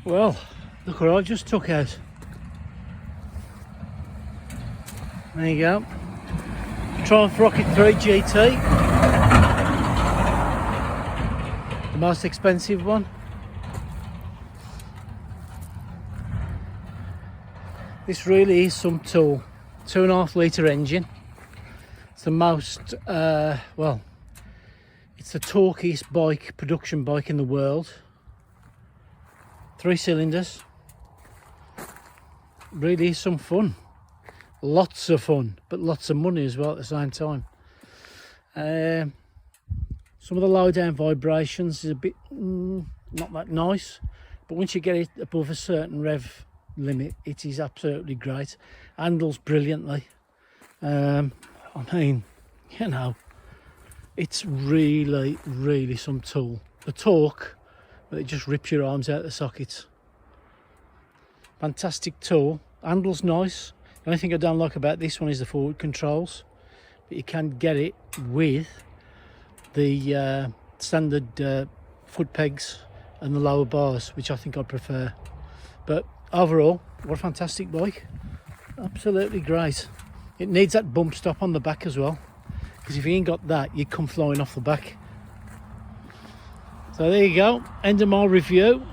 Well, look what I just took out. There you go. Triumph Rocket 3 GT. The most expensive one. This really is some tool. 2.5 litre engine. It's the most, well, it's the torquiest bike, production bike in the world. 3 cylinders. Really is some fun. Lots of fun, but lots of money as well at the same time. Some of the low down vibrations is a bit not that nice, but once you get it above a certain rev limit, it is absolutely great. Handles brilliantly. I mean, you know, it's really some tool. The torque, but it just rips your arms out the sockets. Fantastic tool. Handles nice. The only thing I don't like about this one is the forward controls, but you can get it with the standard foot pegs and the lower bars, which I think I prefer. But overall, what a fantastic bike. Absolutely great. It needs that bump stop on the back as well, because if you ain't got that, you come flying off the back. So there you go, end of my review.